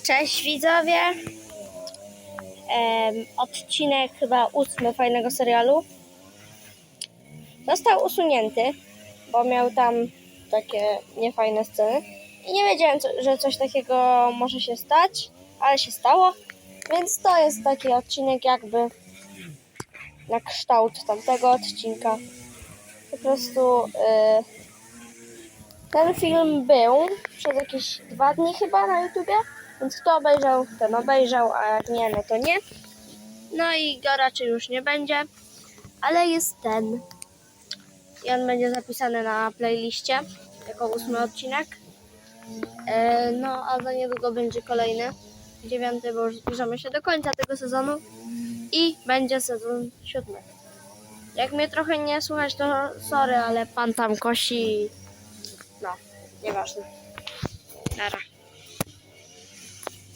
Cześć widzowie. Odcinek chyba 8 fajnego serialu został usunięty, bo miał tam takie niefajne sceny i nie wiedziałem, że coś takiego może się stać, ale się stało, więc to jest taki odcinek jakby na kształt tamtego odcinka. Po prostu ten film był przez jakieś 2 dni chyba na YouTubie, więc kto obejrzał, ten obejrzał, a jak nie, no to nie. No i go raczej już nie będzie, ale jest ten. I on będzie zapisany na playliście jako 8 odcinek. No a za niedługo będzie kolejny, 9, bo już zbliżamy się do końca tego sezonu i będzie sezon 7. Jak mnie trochę nie słuchać, to sorry, ale pan tam kosi. No, nieważne. Nara.